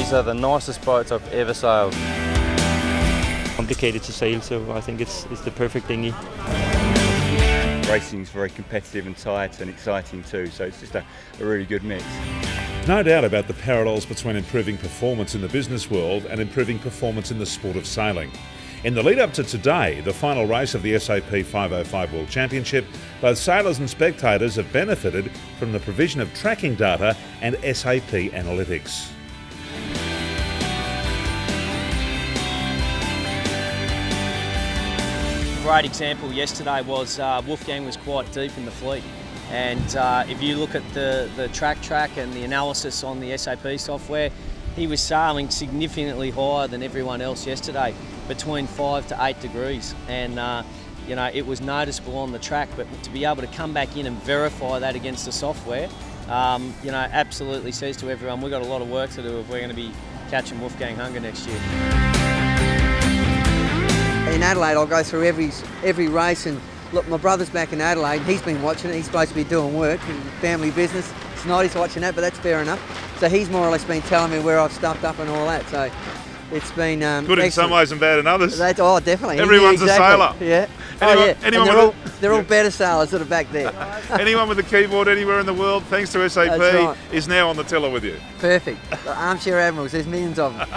These are the nicest boats I've ever sailed. Complicated to sail, so I think it's the perfect dinghy. Racing is very competitive and tight and exciting too, so it's just a really good mix. No doubt about the parallels between improving performance in the business world and improving performance in the sport of sailing. In the lead up to today, the final race of the SAP 5O5 World Championship, both sailors and spectators have benefited from the provision of tracking data and SAP analytics. Great example yesterday was Wolfgang was quite deep in the fleet, and if you look at the track and the analysis on the SAP software, he was sailing significantly higher than everyone else yesterday, between 5 to 8 degrees, and you know, it was noticeable on the track. But to be able to come back in and verify that against the software, you know, absolutely says to everyone we've got a lot of work to do if we're going to be catching Wolfgang Hunger next year. In Adelaide, I'll go through every race, and look, my brother's back in Adelaide. He's been watching it. He's supposed to be doing work, family business. It's not he's watching that, but that's fair enough. So he's more or less been telling me where I've stuffed up and all that. So it's been good in some ways and bad in others. Oh, definitely. Everyone's exactly. a sailor. Yeah. Anyone they're all better sailors that are back there. Anyone with a keyboard anywhere in the world, thanks to SAP, right, is now on the tiller with you. Perfect. The armchair admirals. There's millions of them.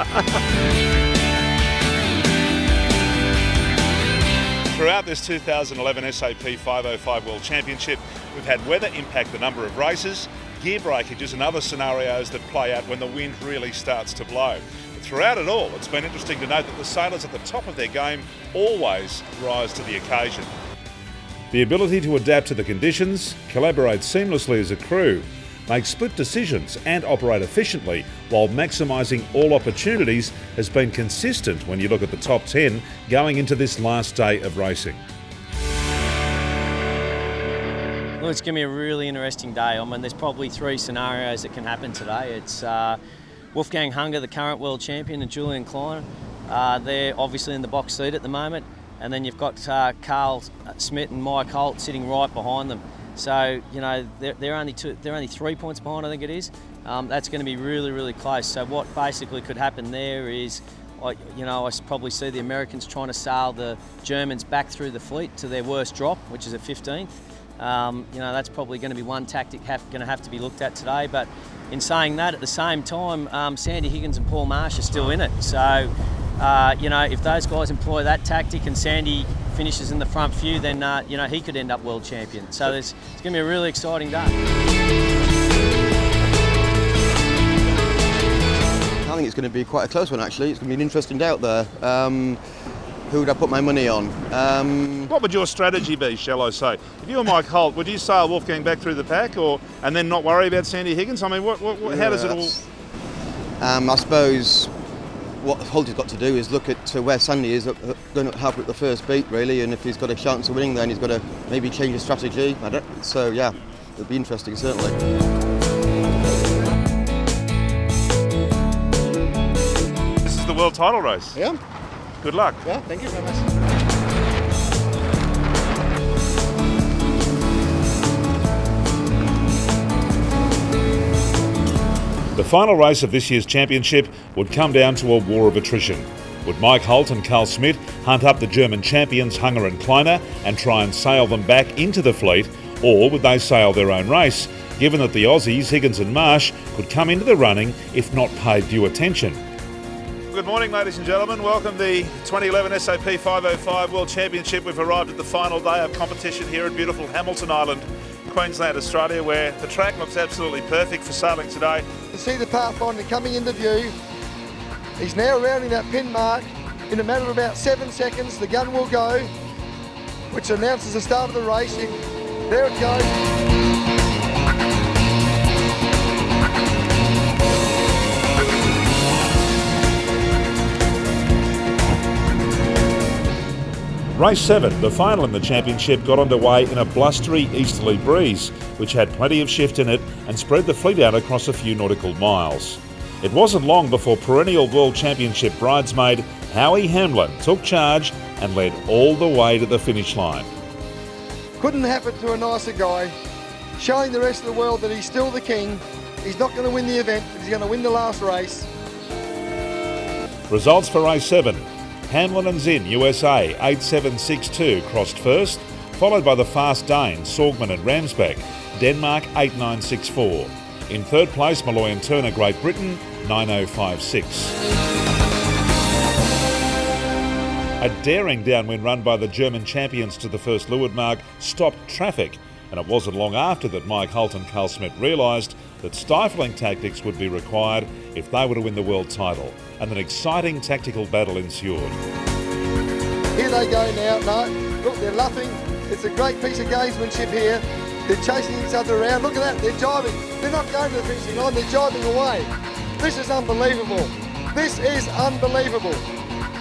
Throughout this 2011 SAP 5O5 World Championship, we've had weather impact the number of races, gear breakages and other scenarios that play out when the wind really starts to blow. But throughout it all, it's been interesting to note that the sailors at the top of their game always rise to the occasion. The ability to adapt to the conditions, collaborate seamlessly as a crew, make split decisions and operate efficiently while maximising all opportunities has been consistent when you look at the top 10 going into this last day of racing. Well, it's going to be a really interesting day. I mean, there's probably 3 scenarios that can happen today. It's Wolfgang Hunger, the current world champion, and Julian Klein. They're obviously in the box seat at the moment. And then you've got Carl Smith and Mike Holt sitting right behind them. So, you know, they're only 3 points behind, I think it is. That's going to be really, really close. So what basically could happen there is, you know, I probably see the Americans trying to sail the Germans back through the fleet to their worst drop, which is a 15th. You know, that's probably going to be one tactic going to have to be looked at today. But in saying that, at the same time, Sandy Higgins and Paul Marsh are still in it. So, you know, if those guys employ that tactic and Sandy finishes in the front few, then you know, he could end up world champion. So it's going to be a really exciting day. I think it's going to be quite a close one actually. It's going to be an interesting day out there. Who would I put my money on? What would your strategy be, shall I say? If you were Mike Holt, would you sail Wolfgang back through the pack and then not worry about Sandy Higgins? I mean, how does it all... I suppose what Holt has got to do is look at where Sandy is going to have with the first beat really, and if he's got a chance of winning then he's got to maybe change his strategy. So yeah, it'll be interesting certainly. This is the world title race. Yeah. Good luck. Yeah, thank you very much. The final race of this year's championship would come down to a war of attrition. Would Mike Holt and Carl Smith hunt up the German champions Hunger and Kleiner and try and sail them back into the fleet, or would they sail their own race, given that the Aussies, Higgins and Marsh, could come into the running if not paid due attention? Good morning, ladies and gentlemen. Welcome to the 2011 SAP 5O5 World Championship. We've arrived at the final day of competition here at beautiful Hamilton Island, Queensland, Australia, where the track looks absolutely perfect for sailing today. To see the Pathfinder coming into view, he's now rounding that pin mark. In a matter of about 7 seconds, the gun will go, which announces the start of the race. There it goes. Race 7, the final in the championship, got underway in a blustery easterly breeze, which had plenty of shift in it and spread the fleet out across a few nautical miles. It wasn't long before perennial World Championship bridesmaid Howie Hamlin took charge and led all the way to the finish line. Couldn't happen to a nicer guy, showing the rest of the world that he's still the king. He's not going to win the event, but he's going to win the last race. Results for race 7. Hamlin and Zinn, USA, 8.762 crossed first, followed by the fast Danes, Sorgman and Ramsbeck, Denmark 8.964. In third place, Malloy and Turner, Great Britain, 9.056. A daring downwind run by the German champions to the first leeward mark stopped traffic, and it wasn't long after that Mike Holt and Carl Smith realised that stifling tactics would be required if they were to win the world title, and an exciting tactical battle ensued. Here they go now. No, look, they're luffing. It's a great piece of gamesmanship here. They're chasing each other around. Look at that, they're jibing. They're not going to the finishing line, they're jibing away. This is unbelievable. This is unbelievable.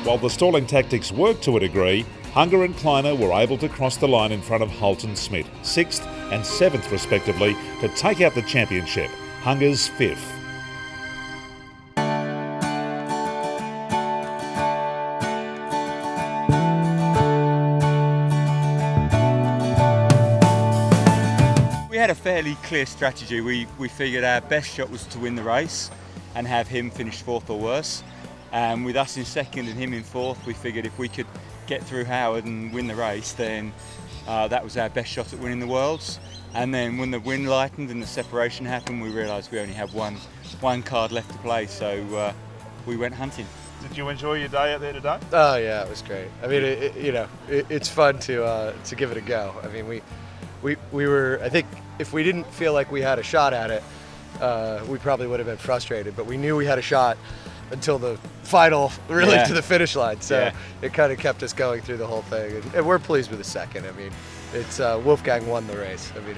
While the stalling tactics worked to a degree, Hunger and Kleiner were able to cross the line in front of Holt and Smith, 6th and 7th respectively, to take out the championship. Hunger's 5th. We had a fairly clear strategy. We figured our best shot was to win the race and have him finish 4th or worse. With us in 2nd and him in 4th, we figured if we could get through Howard and win the race, then that was our best shot at winning the Worlds. And then when the wind lightened and the separation happened, we realised we only have one card left to play, so we went hunting. Did you enjoy your day out there today? Oh yeah, it was great. I mean, it's fun to give it a go. I mean, we were. I think if we didn't feel like we had a shot at it, we probably would have been frustrated. But we knew we had a shot until the final, really, to the finish line. So it kind of kept us going through the whole thing, and we're pleased with the second. I mean, it's Wolfgang won the race. I mean,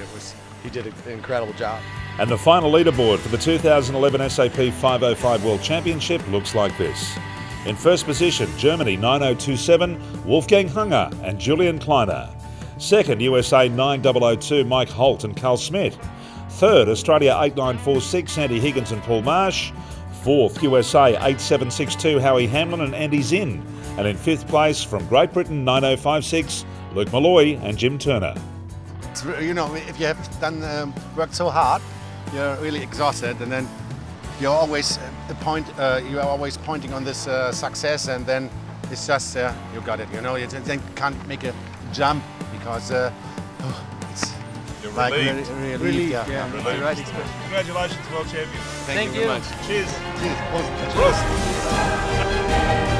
he did an incredible job. And the final leaderboard for the 2011 SAP 505 World Championship looks like this. In first position, Germany 9027, Wolfgang Hunger and Julian Kleiner. Second, USA 9002, Mike Holt and Carl Smith. Third, Australia 8946, Andy Higgins and Paul Marsh. Fourth, USA 8762, Howie Hamlin and Andy Zinn. And in fifth place, from Great Britain 9056, Luke Malloy and Jim Turner. You know, if you have done worked so hard, you're really exhausted, and then you're always you are always pointing on this success, and then it's just you got it. You know, you then can't make a jump because it's You're like relieved. really Yeah, Relieved. right experience. Congratulations, world champion. Thank you very much. Cheers. Cheers.